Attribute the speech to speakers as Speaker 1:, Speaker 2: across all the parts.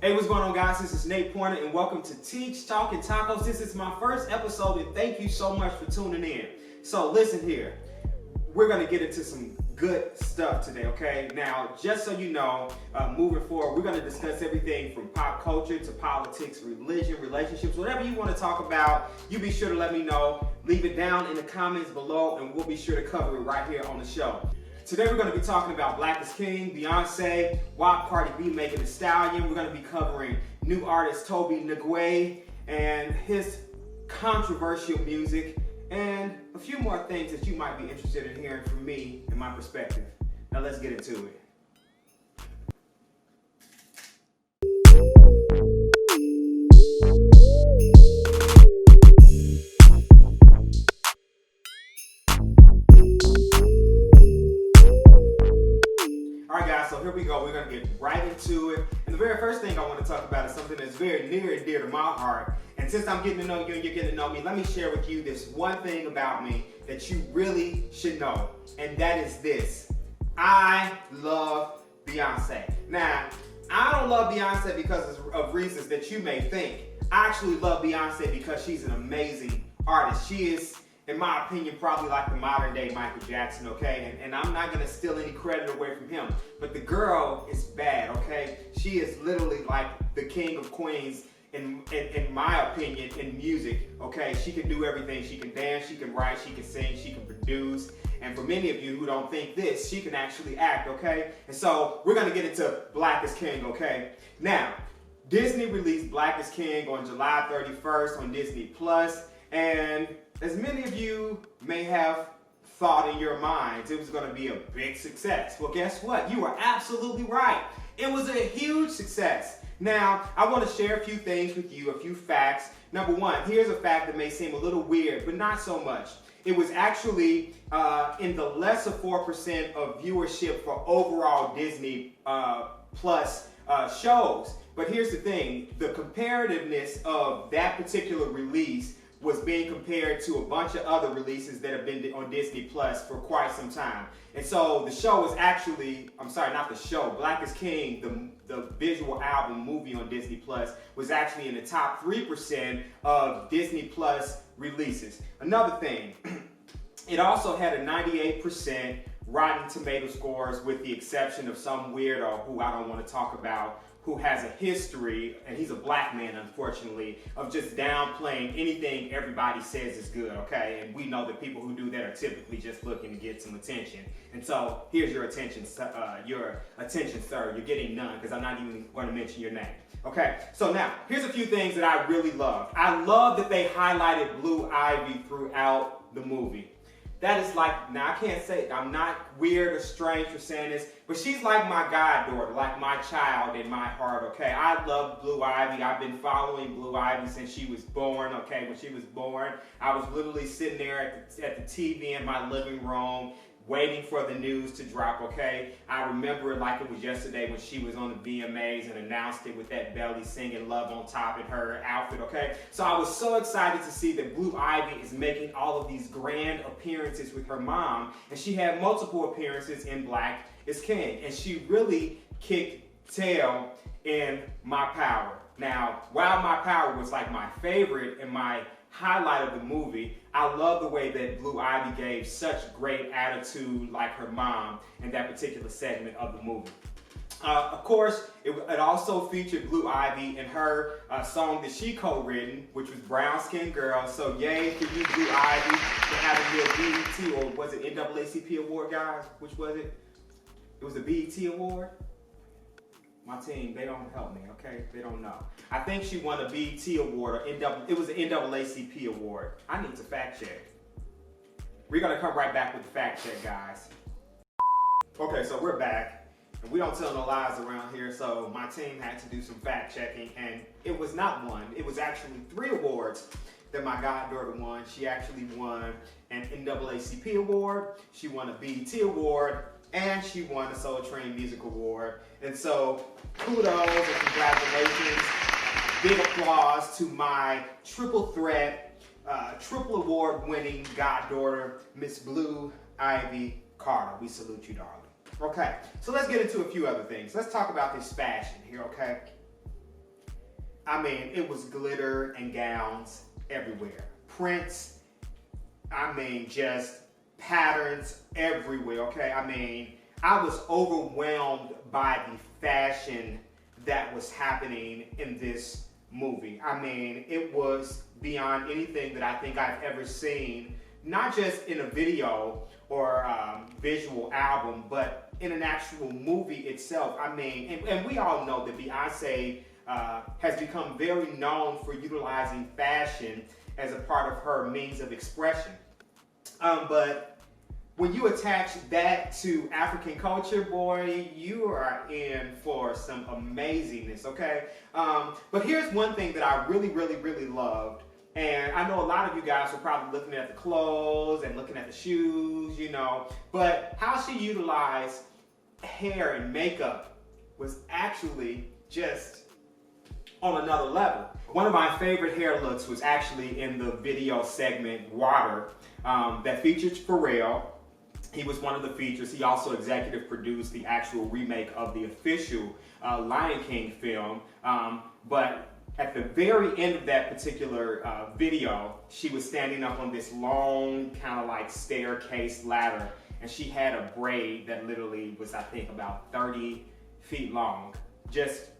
Speaker 1: Hey, what's going on, guys? This is Nate Pointer, and welcome to Teach, Talk, and Tacos. This is my first episode, and thank you so much for tuning in. So listen here, we're going to get into some good stuff today, okay? Now, just so you know, moving forward, we're going to discuss everything from pop culture to politics, religion, relationships, whatever you want to talk about. You be sure to let me know. Leave it down in the comments below, and we'll be sure to cover it right here on the show. Today we're going to be talking about Black is King, Beyonce, WAP, Cardi B making the Stallion. We're going to be covering new artist TOBE NWIGWE and his controversial music, and a few more things that you might be interested in hearing from me and my perspective. Now let's get into it. So here we go, we're going to get right into it. And the very first thing I want to talk about is something that's very near and dear to my heart. And since I'm getting to know you and you're getting to know me, let me share with you this one thing about me that you really should know. And that is this: I love Beyonce. Now, I don't love Beyonce because of reasons that you may think. I actually love Beyonce because she's an amazing artist. She is, in my opinion, probably like the modern day Michael Jackson, okay? And I'm not gonna steal any credit away from him, but the girl is bad, okay? She is literally like the king of queens in my opinion in music, okay? She can do everything. She can dance, she can write, she can sing, she can produce. And for many of you who don't think this, she can actually act, okay? And so we're gonna get into Black is King, okay? Now, Disney released Black is King on July 31st on Disney Plus, and as many of you may have thought in your minds, it was going to be a big success. Well, guess what? You are absolutely right. It was a huge success. Now, I want to share a few things with you, a few facts. Number one, here's a fact that may seem a little weird, but not so much. It was actually in the less of 4% of viewership for overall Disney Plus shows. But here's the thing, the comparativeness of that particular release was being compared to a bunch of other releases that have been on Disney Plus for quite some time. And so the show was actually, I'm sorry, not the show, Black is King, the visual album movie on Disney Plus, was actually in the top 3% of Disney Plus releases. Another thing, it also had a 98% Rotten Tomato scores, with the exception of some weirdo who I don't want to talk about, who has a history, and he's a black man, unfortunately, of just downplaying anything everybody says is good, okay? And we know that people who do that are typically just looking to get some attention. And so here's your attention, sir. You're getting none, because I'm not even going to mention your name. Okay, so now, here's a few things that I really loved. I love that they highlighted Blue Ivy throughout the movie. That is like, now I can't say, I'm not weird or strange for saying this, but she's like my goddaughter, like my child in my heart, okay? I love Blue Ivy. I've been following Blue Ivy since she was born, okay? When she was born, I was literally sitting there at the TV in my living room, waiting for the news to drop, okay? I remember it like it was yesterday when she was on the VMAs and announced it with that belly singing Love on Top in her outfit, okay? So I was so excited to see that Blue Ivy is making all of these grand appearances with her mom, and she had multiple appearances in Black is King, and she really kicked tail in My Power. Now, while My Power was like my favorite and my highlight of the movie, I love the way that Blue Ivy gave such great attitude like her mom in that particular segment of the movie. Of course, it also featured Blue Ivy in her song that she co-written, which was Brown Skin Girl. So yay for you, Blue Ivy, for having your BET, or was it NAACP award, guys? Which was it? It was a BET award? My team, they don't help me, okay? They don't know. I think she won a BET award, or it was an NAACP award. I need to fact check. We're gonna come right back with the fact check, guys. Okay, so we're back, and we don't tell no lies around here, so my team had to do some fact checking, and it was not one. It was actually 3 awards that my goddaughter won. She actually won an NAACP award, she won a BET award, and she won a Soul Train Music Award. And so, kudos and congratulations. Big applause to my triple threat, triple award winning goddaughter, Miss Blue Ivy Carter. We salute you, darling. Okay, so let's get into a few other things. Let's talk about this fashion here, okay? I mean, it was glitter and gowns everywhere. Prints, I mean, just patterns everywhere, okay? I mean, I was overwhelmed by the fashion that was happening in this movie. I mean, it was beyond anything that I think I've ever seen, not just in a video or visual album, but in an actual movie itself. I mean, and we all know that Beyonce has become very known for utilizing fashion as a part of her means of expression. But when you attach that to African culture, boy, you are in for some amazingness, okay? But here's one thing that I really, really, really loved. And I know a lot of you guys were probably looking at the clothes and looking at the shoes, you know. But how she utilized hair and makeup was actually just on another level. One of my favorite hair looks was actually in the video segment Water that featured Pharrell. He was one of the features. He also executive produced the actual remake of the official Lion King film. But at the very end of that particular video, she was standing up on this long kind of like staircase ladder, and she had a braid that literally was, I think, about 30 feet long. Just,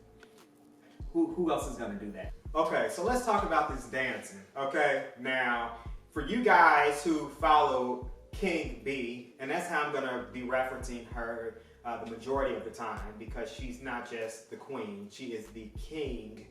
Speaker 1: who else is gonna do that? Okay, so let's talk about this dancing, okay? Now, for you guys who follow King B, and that's how I'm gonna be referencing her the majority of the time, because she's not just the queen, she is the king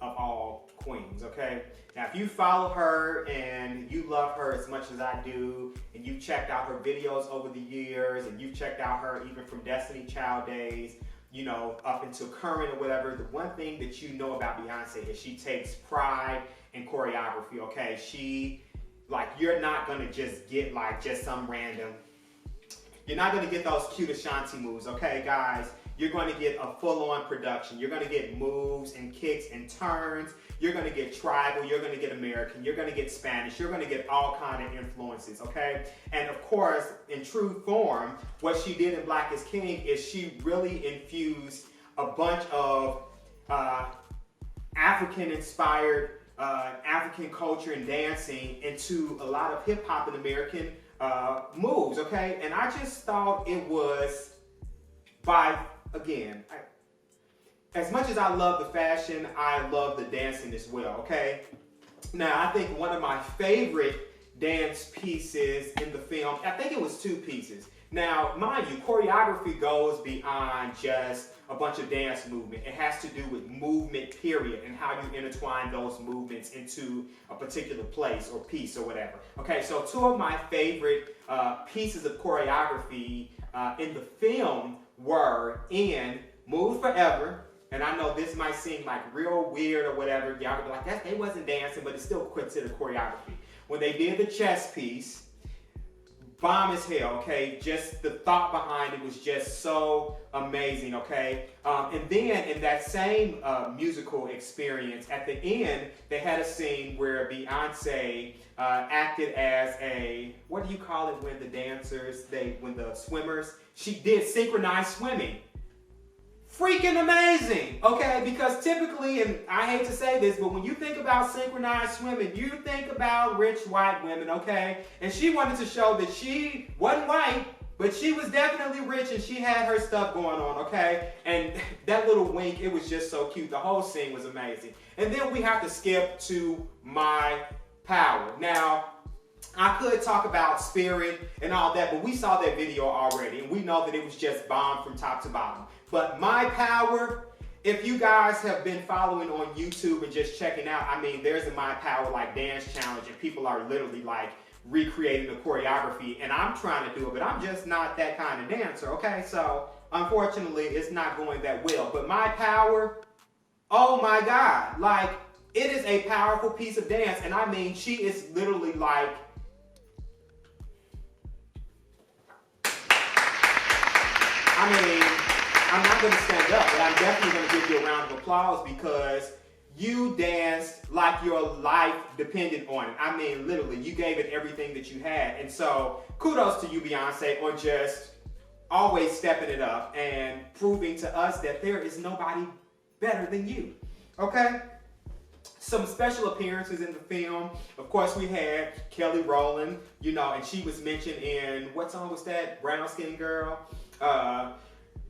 Speaker 1: of all queens, okay? Now, if you follow her and you love her as much as I do, and you've checked out her videos over the years, and you've checked out her even from Destiny Child days, you know, up until current or whatever, the one thing that you know about Beyonce is she takes pride in choreography, okay? Like, you're not gonna just get like just some random, you're not gonna get those cute Ashanti moves, okay, guys? You're going to get a full-on production. You're going to get moves and kicks and turns. You're going to get tribal. You're going to get American. You're going to get Spanish. You're going to get all kind of influences, okay? And of course, in true form, what she did in Black is King is she really infused a bunch of African-inspired African culture and dancing into a lot of hip-hop and American moves, okay? And I just thought it was again, as much as I love the fashion, I love the dancing as well, okay? Now, I think one of my favorite dance pieces in the film, I think it was two pieces. Now, mind you, choreography goes beyond just a bunch of dance movement. It has to do with movement, period, and how you intertwine those movements into a particular place or piece or whatever. Okay, so two of my favorite pieces of choreography in the film were in Move Forever, and I know this might seem like real weird or whatever. Y'all could be like, they wasn't dancing, but it's still considered choreography. When they did the chess piece, bomb as hell, okay? Just the thought behind it was just so amazing, okay? And then in that same musical experience, at the end, they had a scene where Beyonce acted as a, what do you call it when the dancers, when the swimmers, she did synchronized swimming. Freaking amazing, okay? Because typically, and I hate to say this, but when you think about synchronized swimming, you think about rich white women, okay? And she wanted to show that she wasn't white, but she was definitely rich and she had her stuff going on, okay? And that little wink, it was just so cute. The whole scene was amazing. And then we have to skip to My Power. Now, I could talk about Spirit and all that, but we saw that video already, and we know that it was just bomb from top to bottom. But My Power, if you guys have been following on YouTube and just checking out, I mean, there's a My Power like dance challenge, and people are literally like recreating the choreography, and I'm trying to do it, but I'm just not that kind of dancer, okay? So, unfortunately, it's not going that well. But My Power, oh my God, like, it is a powerful piece of dance, and I mean, she is literally like, I mean, I'm not going to stand up, but I'm definitely going to give you a round of applause because you danced like your life depended on it. I mean, literally, you gave it everything that you had. And so, kudos to you, Beyonce, on just always stepping it up and proving to us that there is nobody better than you. Okay? some special appearances in the film. Of course, we had Kelly Rowland, you know, and she was mentioned in, what song was that? Brown Skin Girl.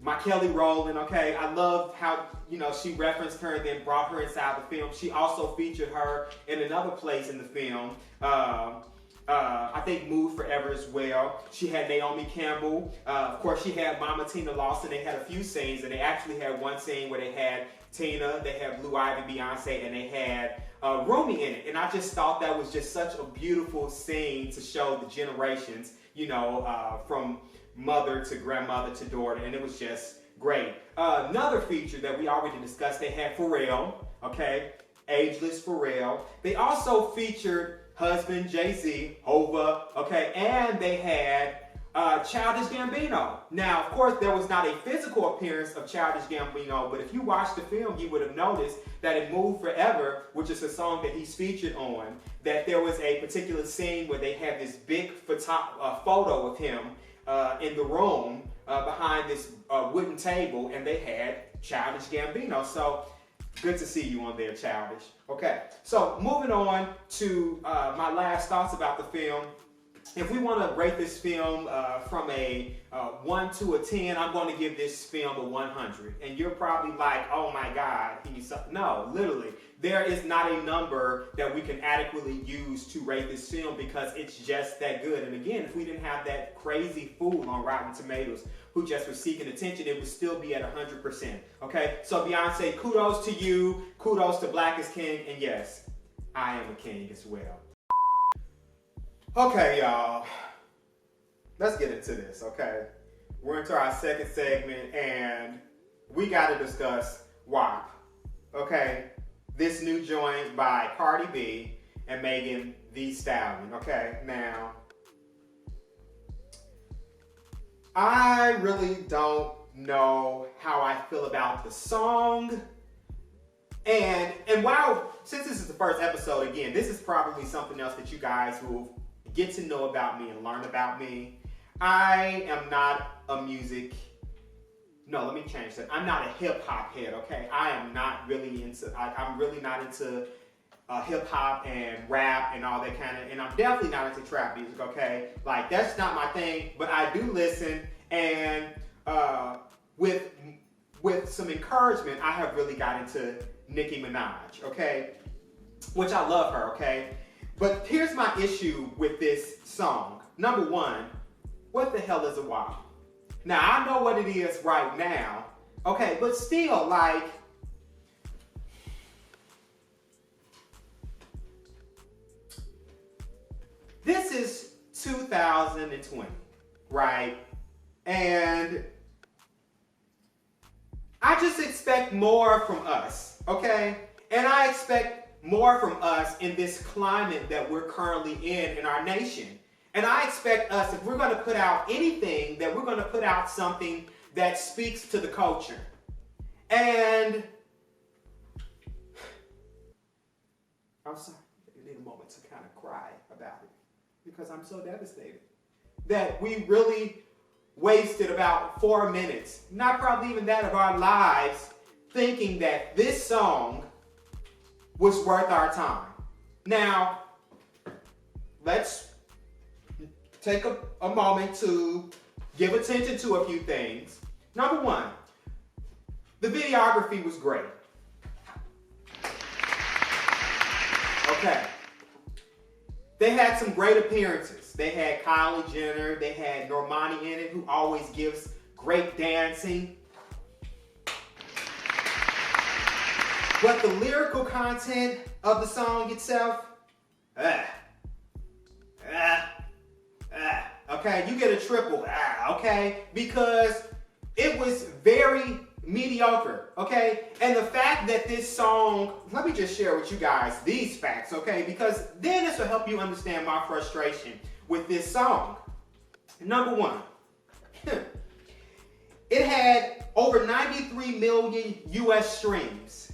Speaker 1: My Kelly Rowland, okay. I love how, you know, she referenced her and then brought her inside the film. She also featured her in another place in the film. I think Mood Forever as well. She had Naomi Campbell. Of course, she had Mama Tina Lawson. They had a few scenes, and they actually had one scene where they had Tina, they had Blue Ivy, Beyonce, and they had Rumi in it. And I just thought that was just such a beautiful scene to show the generations, you know, from mother to grandmother to daughter, and it was just great. Another feature that we already discussed, they had Pharrell, okay, Ageless Pharrell. They also featured husband Jay-Z, Hova, okay, and they had Childish Gambino. Now, of course, there was not a physical appearance of Childish Gambino, but if you watched the film, you would have noticed that in Move Forever, which is a song that he's featured on, that there was a particular scene where they had this big photo of him in the room behind this wooden table, and they had Childish Gambino. So, good to see you on there, Childish. Okay, so moving on to my last thoughts about the film. If we want to rate this film from a 1 to a 10, I'm going to give this film a 100. And you're probably like, oh my God. No, literally. There is not a number that we can adequately use to rate this film because it's just that good. And again, if we didn't have that crazy fool on Rotten Tomatoes who just was seeking attention, it would still be at 100%. Okay? So Beyonce, kudos to you. Kudos to Black is King. And yes, I am a king as well. Okay, y'all, let's get into this, okay? We're into our second segment, and we got to discuss WAP, okay? This new joint by Cardi B and Megan Thee Stallion, okay? Now, I really don't know how I feel about the song. And while, since this is the first episode, again, this is probably something else that you guys will get to know about me and learn about me. I am not a music, no, let me change that. I'm not a hip hop head, okay? I am not really into, I'm really not into hip hop and rap and all that kind of, and I'm definitely not into trap music, okay? Like, that's not my thing, but I do listen, and with some encouragement, I have really got into Nicki Minaj, okay? Which I love her, okay? But here's my issue with this song. Number one, what the hell is a WAP? Now, I know what it is right now, okay, but still, like, this is 2020, right? And I just expect more from us, okay? And I expect more from us in this climate that we're currently in our nation. And I expect us, if we're going to put out anything, that we're going to put out something that speaks to the culture. And I'm sorry, I need a moment to kind of cry about it because I'm so devastated that we really wasted about 4 minutes, not probably even that of our lives, thinking that this song was worth our time. Now, let's take a moment to give attention to a few things. Number one, the videography was great. Okay. They had some great appearances. They had Kylie Jenner, they had Normani in it, who always gives great dancing. But the lyrical content of the song itself, okay, you get a triple, okay, because it was very mediocre, okay? And the fact that this song, let me just share with you guys these facts, okay? Because then this will help you understand my frustration with this song. Number one, it had over 93 million US streams,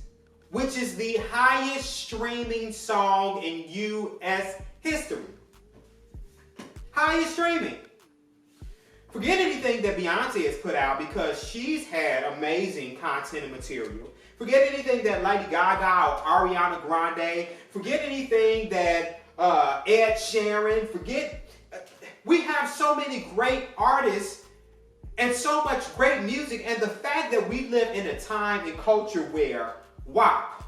Speaker 1: which is the highest streaming song in US history. Highest streaming. Forget anything that Beyonce has put out because she's had amazing content and material. Forget anything that Lady Gaga or Ariana Grande. Forget anything that Ed Sheeran. We have so many great artists and so much great music. And the fact that we live in a time and culture where WAP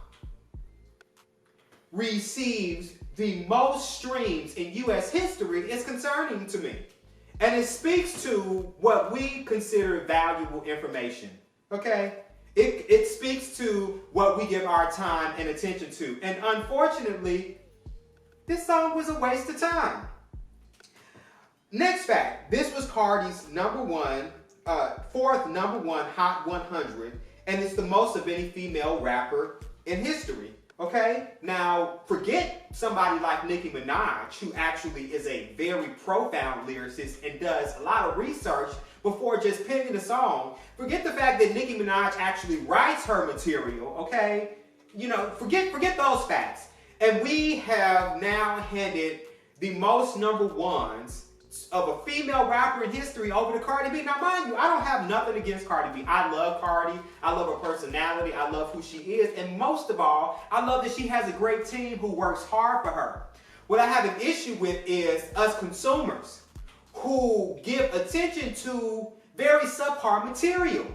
Speaker 1: receives the most streams in U.S. history is concerning to me. And it speaks to what we consider valuable information, okay? It speaks to what we give our time and attention to. And unfortunately, this song was a waste of time. Next fact, this was Cardi's fourth number one Hot 100, and it's the most of any female rapper in history. Okay, now forget somebody like Nicki Minaj, who actually is a very profound lyricist and does a lot of research before just penning a song. Forget the fact that Nicki Minaj actually writes her material, okay? You know, forget those facts. And we have now handed the most number ones of a female rapper in history over to Cardi B. Now, mind you, I don't have nothing against Cardi B. I love Cardi. I love her personality. I love who she is. And most of all, I love that she has a great team who works hard for her. What I have an issue with is us consumers who give attention to very subpar material.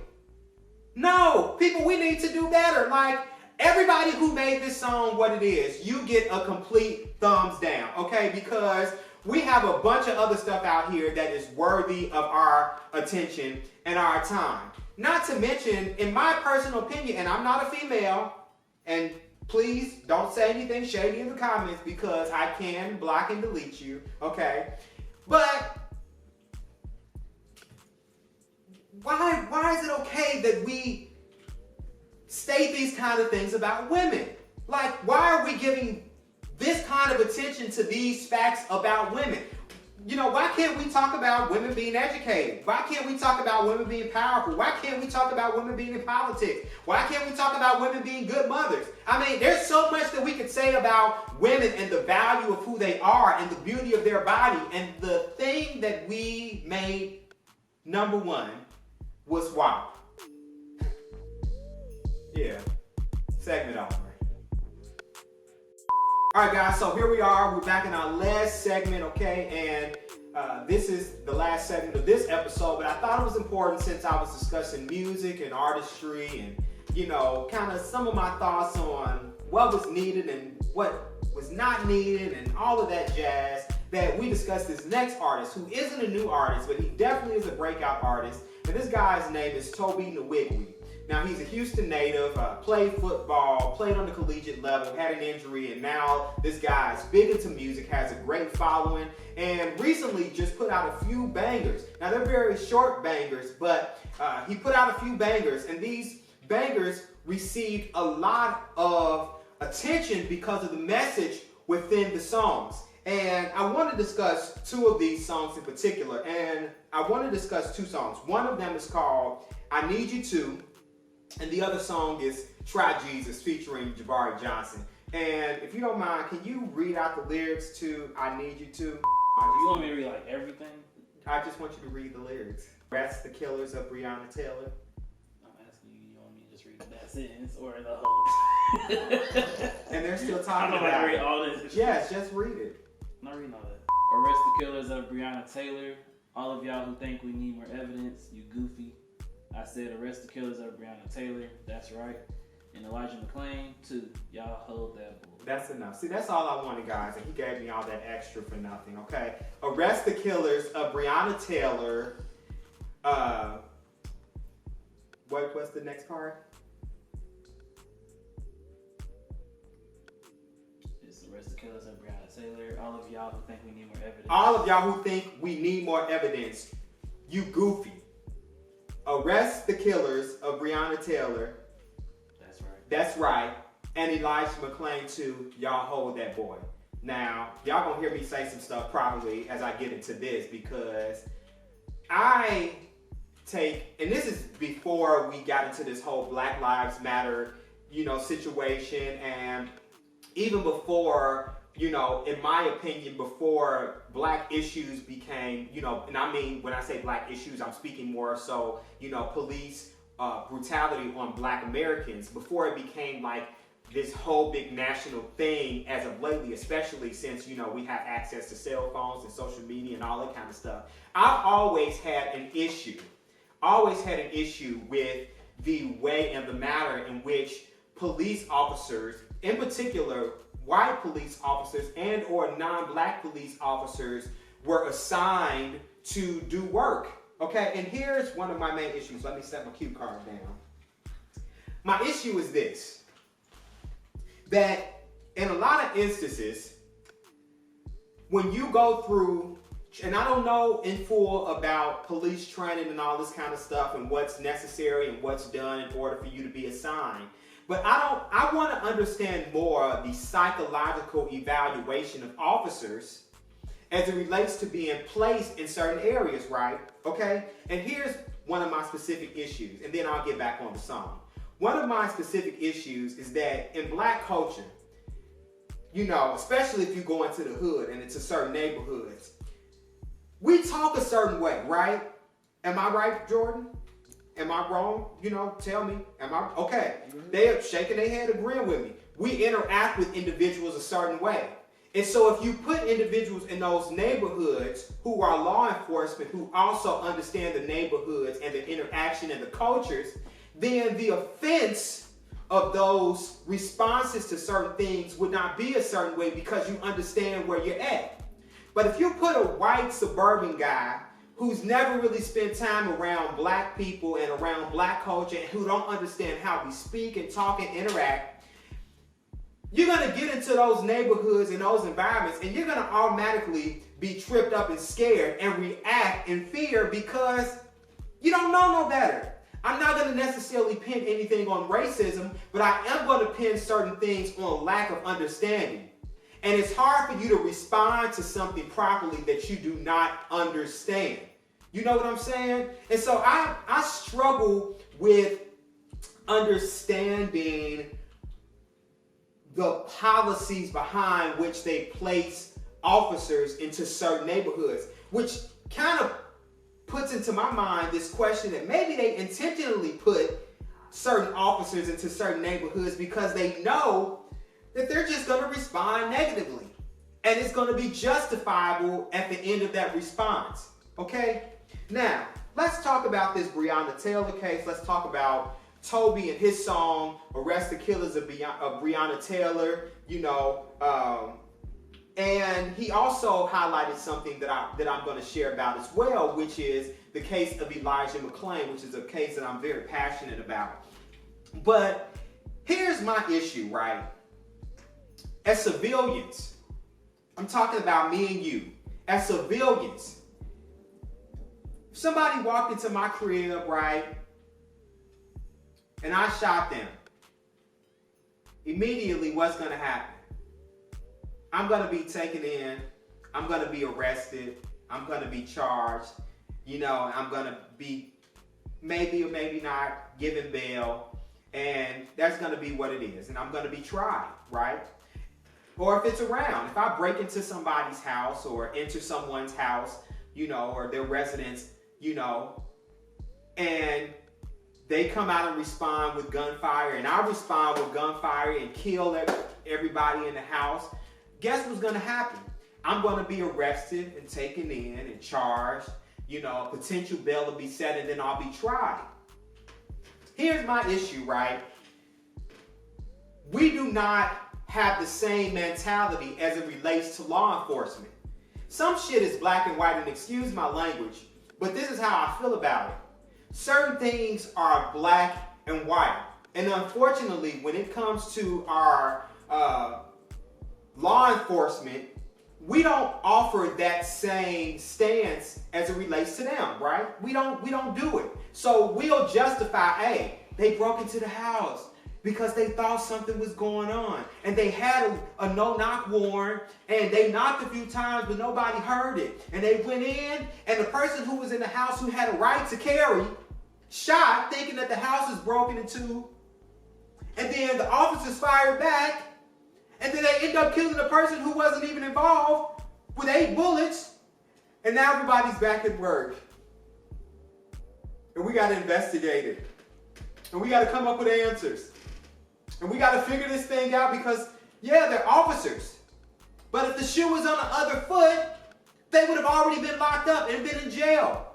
Speaker 1: No, people, we need to do better. Like, everybody who made this song what it is, you get a complete thumbs down, okay? Because we have a bunch of other stuff out here that is worthy of our attention and our time. Not to mention, in my personal opinion, and I'm not a female, and please don't say anything shady in the comments because I can block and delete you, okay? But why is it okay that we state these kind of things about women? Like, why are we giving this kind of attention to these facts about women? You know, why can't we talk about women being educated? Why can't we talk about women being powerful? Why can't we talk about women being in politics? Why can't we talk about women being good mothers? I mean, there's so much that we could say about women and the value of who they are and the beauty of their body. And the thing that we made number one was WAP. Yeah, segment over. All right, guys, so here we are. We're back in our last segment, okay? And this is the last segment of this episode, but I thought it was important since I was discussing music and artistry and, you know, kind of some of my thoughts on what was needed and what was not needed and all of that jazz, that we discuss this next artist who isn't a new artist, but he definitely is a breakout artist. And this guy's name is TOBE NWIGWE. Now, he's a Houston native, played football, played on the collegiate level, had an injury, and now this guy's big into music, has a great following, and recently just put out a few bangers. Now, they're very short bangers, but he put out a few bangers, and these bangers received a lot of attention because of the message within the songs. And I want to discuss two of these songs in particular, and I want to discuss two songs. One of them is called I Need You To, and the other song is Try Jesus featuring Jabari Johnson. And if you don't mind, can you read out the lyrics to I Need You To?
Speaker 2: You want me to read like everything?
Speaker 1: I just want you to read the lyrics. That's the Killers of Breonna Taylor.
Speaker 2: I'm asking you, you want me to just read that sentence or the whole?
Speaker 1: And they're still talking
Speaker 2: about it. I'm not read all this.
Speaker 1: Yes, just read it.
Speaker 2: I'm not reading all that. Arrest the killers of Breonna Taylor. All of y'all who think we need more evidence, you goofy. I said arrest the killers of Breonna Taylor. That's right. And Elijah McClain, too. Y'all hold that boy.
Speaker 1: That's enough. See, that's all I wanted, guys, and he gave me all that extra for nothing, okay? Arrest the killers of Breonna Taylor. What's the next part?
Speaker 2: It's arrest the killers of Breonna Taylor. All of y'all who think we need more evidence.
Speaker 1: All of y'all who think we need more evidence, you goofy. Arrest the killers of Breonna Taylor.
Speaker 2: That's right.
Speaker 1: That's right. And Elijah McClain too. Y'all hold that boy. Now, y'all gonna hear me say some stuff probably as I get into this, because I take, and this is before we got into this whole Black Lives Matter, situation, and even before, in my opinion, before black issues became, and I mean, when I say black issues, I'm speaking more so, police brutality on Black Americans before it became like this whole big national thing as of lately, especially since, you know, we have access to cell phones and social media and all that kind of stuff. I've always had an issue with the way and the manner in which police officers, in particular white police officers and or non-Black police officers, were assigned to do work. Okay, and here's one of my main issues. Let me set my cue card down. My issue is this, that in a lot of instances, when you go through, and I don't know in full about police training and all this kind of stuff and what's necessary and what's done in order for you to be assigned, but I want to understand more the psychological evaluation of officers as it relates to being placed in certain areas, right? Okay? And here's one of my specific issues, and then I'll get back on the song. One of my specific issues is that in Black culture, you know, especially if you go into the hood and into certain neighborhoods, we talk a certain way, right? Am I right, Jordan? Am I wrong? You know, tell me. Am I? Okay. They are shaking their head agreeing with me. We interact with individuals a certain way. And so if you put individuals in those neighborhoods who are law enforcement, who also understand the neighborhoods and the interaction and the cultures, then the offense of those responses to certain things would not be a certain way because you understand where you're at. But if you put a white suburban guy who's never really spent time around Black people and around Black culture and who don't understand how we speak and talk and interact, you're going to get into those neighborhoods and those environments and you're going to automatically be tripped up and scared and react in fear because you don't know no better. I'm not going to necessarily pin anything on racism, but I am going to pin certain things on lack of understanding. And it's hard for you to respond to something properly that you do not understand. You know what I'm saying? And so I struggle with understanding the policies behind which they place officers into certain neighborhoods, which kind of puts into my mind this question that maybe they intentionally put certain officers into certain neighborhoods because they know that they're just going to respond negatively. And it's going to be justifiable at the end of that response. Okay? Now, let's talk about this Breonna Taylor case. Let's talk about TOBE and his song, Arrest the Killers of Breonna Taylor, you know. And he also highlighted something that I'm going to share about as well, which is the case of Elijah McClain, which is a case that I'm very passionate about. But here's my issue, right? As civilians, I'm talking about me and you. As civilians, if somebody walked into my crib, right, and I shot them, immediately what's going to happen? I'm going to be taken in. I'm going to be arrested. I'm going to be charged. You know, I'm going to be maybe or maybe not given bail. And that's going to be what it is. And I'm going to be tried, right? Or if it's around, if I break into somebody's house or enter someone's house, you know, or their residence, you know, and they come out and respond with gunfire, and I respond with gunfire and kill everybody in the house, guess what's going to happen? I'm going to be arrested and taken in and charged, you know, potential bail will be set, and then I'll be tried. Here's my issue, right? We do not have the same mentality as it relates to law enforcement. Some shit is black and white, and excuse my language, but this is how I feel about it. Certain things are black and white. And unfortunately, when it comes to our law enforcement, we don't offer that same stance as it relates to them, right? We don't do it. So we'll justify, hey, they broke into the house because they thought something was going on. And they had a no-knock warrant, and they knocked a few times, but nobody heard it. And they went in, and the person who was in the house who had a right to carry shot, thinking that the house is broken into. And then the officers fired back, and then they end up killing the person who wasn't even involved with 8 bullets. And now everybody's back at work. And we got to investigate it. And we got to come up with answers. And we got to figure this thing out because, yeah, they're officers. But if the shoe was on the other foot, they would have already been locked up and been in jail.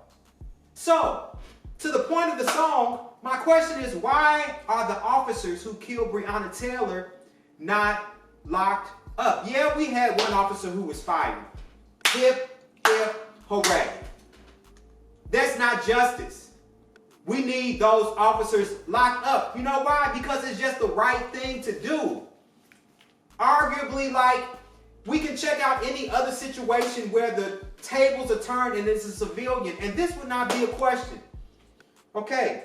Speaker 1: So, to the point of the song, my question is, why are the officers who killed Breonna Taylor not locked up? Yeah, we had one officer who was fired. Hip, hip, hooray. That's not justice. We need those officers locked up. You know why? Because it's just the right thing to do. Arguably, like, we can check out any other situation where the tables are turned and it's a civilian, and this would not be a question. Okay.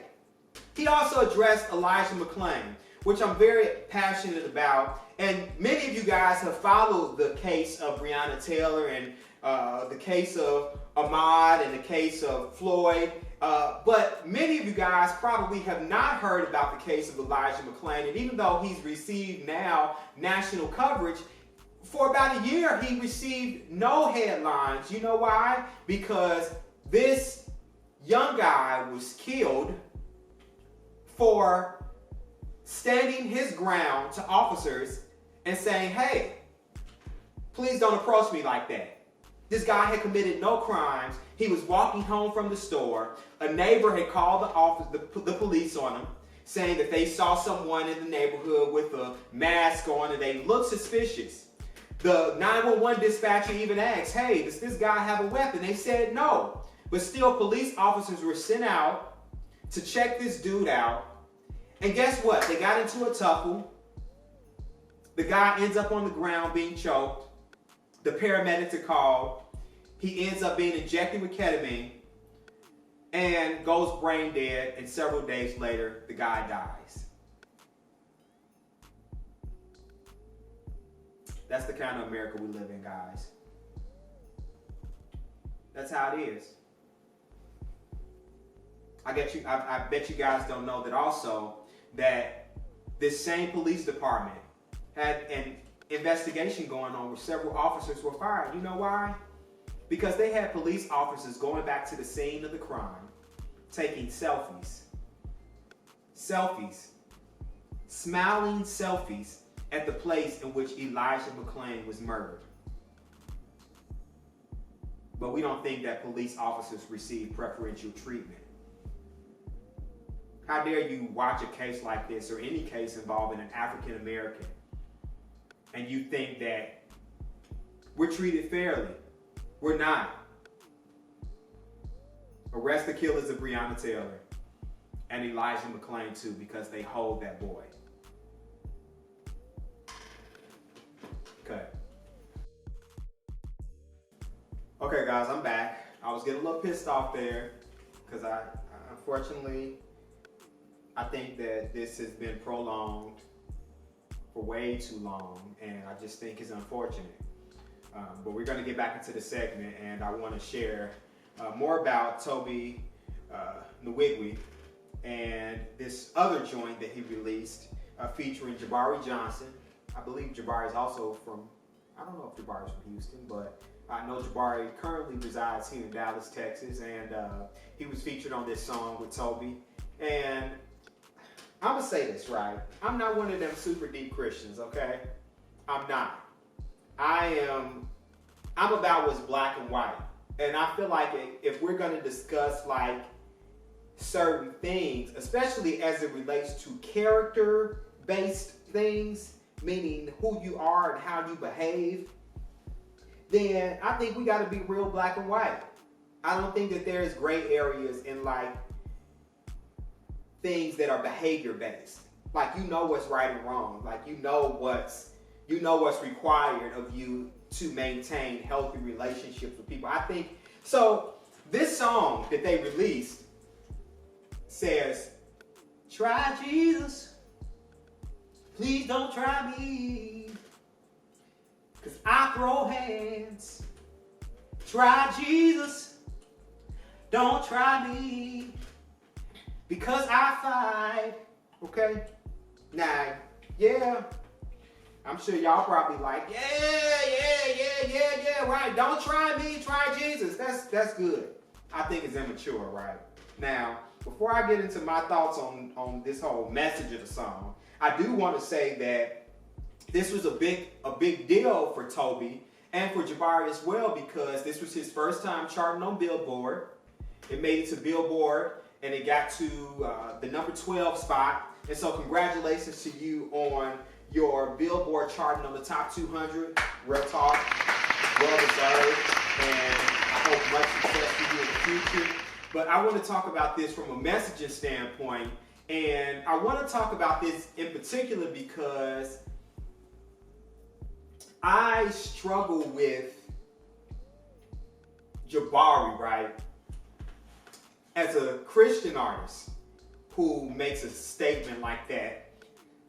Speaker 1: He also addressed Elijah McClain, which I'm very passionate about. And many of you guys have followed the case of Breonna Taylor and the case of Ahmaud and the case of Floyd. But many of you guys probably have not heard about the case of Elijah McClain. And even though he's received now national coverage, for about a year he received no headlines. You know why? Because this young guy was killed for standing his ground to officers and saying, hey, please don't approach me like that. This guy had committed no crimes. He was walking home from the store. A neighbor had called the police on him, saying that they saw someone in the neighborhood with a mask on and they looked suspicious. The 911 dispatcher even asked, hey, does this guy have a weapon? They said no. But still, police officers were sent out to check this dude out. And guess what? They got into a tussle. The guy ends up on the ground being choked. The paramedics are called. He ends up being injected with ketamine and goes brain dead. And several days later, the guy dies. That's the kind of America we live in, guys. That's how it is. I bet you guys don't know that also that this same police department had an investigation going on where several officers were fired. You know why? Because they had police officers going back to the scene of the crime, taking selfies. Selfies. Smiling selfies at the place in which Elijah McClain was murdered. But we don't think that police officers receive preferential treatment. How dare you watch a case like this or any case involving an African American and you think that we're treated fairly? We're not. Arrest the killers of Breonna Taylor and Elijah McClain too, because they hold that boy. Okay. Okay, guys, I'm back. I was getting a little pissed off there because I unfortunately, I think that this has been prolonged for way too long, and I just think it's unfortunate. But we're going to get back into the segment, and I want to share more about TOBE NWIGWE and this other joint that he released featuring Jabari Johnson. I believe Jabari is also from, I don't know if Jabari is from Houston, but I know Jabari currently resides here in Dallas, Texas, and he was featured on this song with TOBE. And I'm going to say this, right? I'm not one of them super deep Christians, okay? I'm not. I'm about what's black and white. And I feel like if we're going to discuss like certain things, especially as it relates to character-based things, meaning who you are and how you behave, then I think we got to be real black and white. I don't think that there's gray areas in like things that are behavior-based. Like, you know what's right and wrong. Like, you know what's required of you to maintain healthy relationships with people. I think, so this song that they released says, try Jesus, please don't try me, because I throw hands. Try Jesus, don't try me, because I fight. Okay? Now, yeah, I'm sure y'all probably like, yeah, right. Don't try me, try Jesus. That's good. I think it's immature, right? Now, before I get into my thoughts on this whole message of the song, I do want to say that this was a big deal for Tobe and for Jabari as well, because this was his first time charting on Billboard. It made it to Billboard and it got to the number 12 spot. And so congratulations to you on your Billboard charting on the top 200. Real talk, well deserved, and I hope much success for you in the future. But I want to talk about this from a messaging standpoint, and I want to talk about this in particular because I struggle with Jabari, right? As a Christian artist who makes a statement like that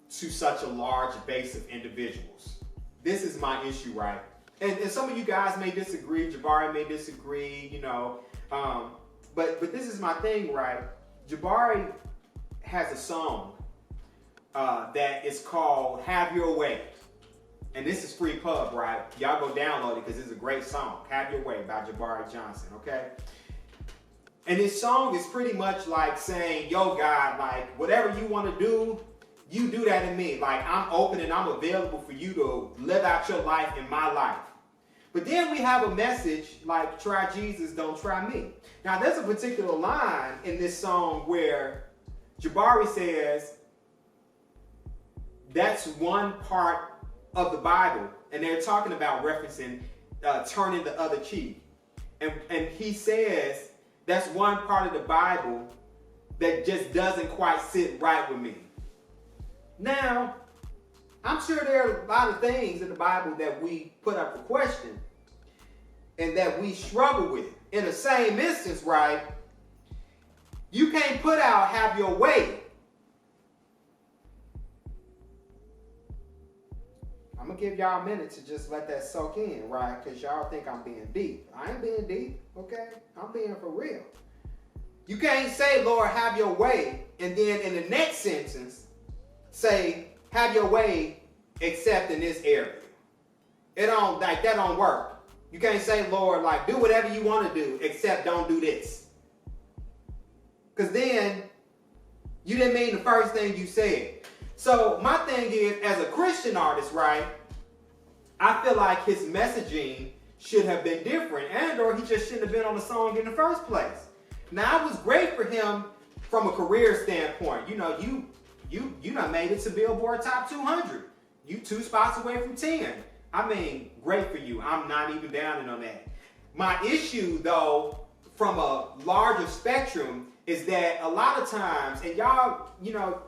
Speaker 1: to such a large base of individuals. This is my issue, right? And some of you guys may disagree, Jabari may disagree, you know, but this is my thing, right? Jabari has a song that is called Have Your Way. And this is free pub, right? Y'all go download it because it's a great song. Have Your Way by Jabari Johnson, okay? And this song is pretty much like saying, yo, God, like, whatever you want to do, you do that in me. Like, I'm open and I'm available for you to live out your life in my life. But then we have a message like, try Jesus, don't try me. Now, there's a particular line in this song where Jabari says, that's one part of the Bible. And they're talking about referencing turning the other cheek. And he says, that's one part of the Bible that just doesn't quite sit right with me. Now, I'm sure there are a lot of things in the Bible that we put up for question and that we struggle with. In the same instance, right, you can't put out have your way. I'm going to give y'all a minute to just let that soak in, right? Because y'all think I'm being deep. I ain't being deep, okay? I'm being for real. You can't say, Lord, have your way, and then in the next sentence, say, have your way except in this area. It don't, like, that don't work. You can't say, Lord, like, do whatever you want to do, except don't do this. Because then, you didn't mean the first thing you said. So my thing is, as a Christian artist, right, I feel like his messaging should have been different, and or he just shouldn't have been on the song in the first place. Now, it was great for him from a career standpoint. You know, you done made it to Billboard Top 200. You 2 spots away from 10. I mean, great for you. I'm not even downing on that. My issue, though, from a larger spectrum, is that a lot of times, and y'all, you know,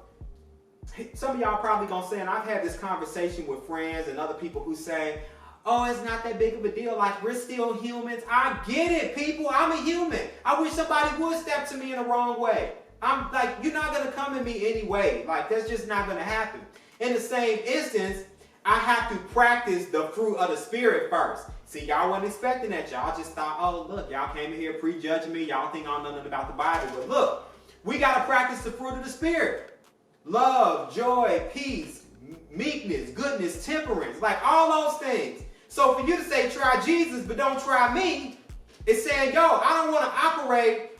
Speaker 1: some of y'all probably gonna say, and I've had this conversation with friends and other people who say, oh, it's not that big of a deal. Like, we're still humans. I get it, people. I'm a human. I wish somebody would step to me in the wrong way. I'm like, you're not gonna come at me anyway. Like, that's just not gonna happen. In the same instance, I have to practice the fruit of the Spirit first. See, y'all wasn't expecting that. Y'all just thought, oh, look, y'all came in here prejudging me. Y'all think I don't know nothing about the Bible. But look, we got to practice the fruit of the Spirit. Love, joy, peace, meekness, goodness, temperance, like all those things. So for you to say, try Jesus, but don't try me, it's saying, yo, I don't want to operate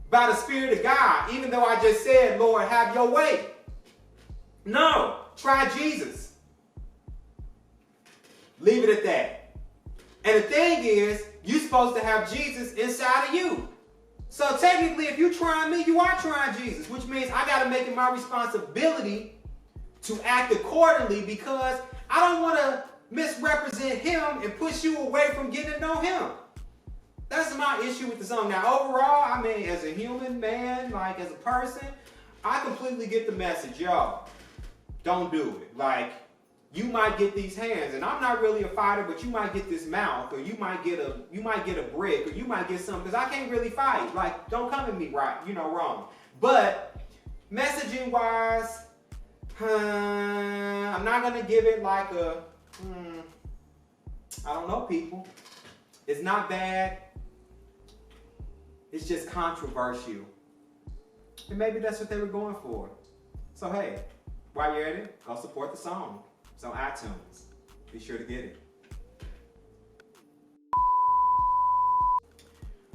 Speaker 1: by the Spirit of God, even though I just said, Lord, have your way. No, try Jesus. Leave it at that. And the thing is, you're supposed to have Jesus inside of you. So technically, if you're trying me, you are trying Jesus, which means I got to make it my responsibility to act accordingly, because I don't want to misrepresent him and push you away from getting to know him. That's my issue with the song. Now, overall, I mean, as a human man, like as a person, I completely get the message. Yo, don't do it. Like, you might get these hands, and I'm not really a fighter, but you might get this mouth, or you might get a brick, or you might get something, because I can't really fight. Like, don't come at me right, wrong. But messaging wise, I'm not gonna give it like a, I don't know, people. It's not bad. It's just controversial. And maybe that's what they were going for. So hey, while you're at it, go support the song. It's on iTunes. Be sure to get it.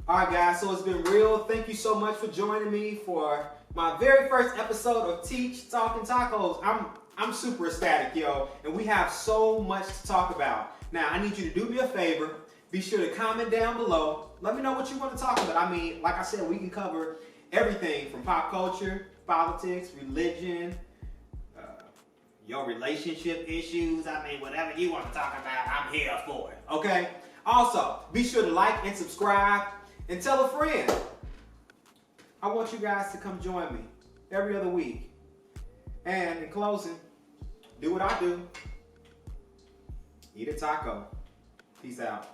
Speaker 1: All right, guys, so it's been real. Thank you so much for joining me for my very first episode of Teach Talking Tacos. I'm super ecstatic, yo, and we have so much to talk about. Now, I need you to do me a favor. Be sure to comment down below. Let me know what you want to talk about. I mean, like I said, we can cover everything from pop culture, politics, religion, your relationship issues. I mean, whatever you want to talk about, I'm here for it, okay? Also, be sure to like and subscribe and tell a friend. I want you guys to come join me every other week. And in closing, do what I do. Eat a taco. Peace out.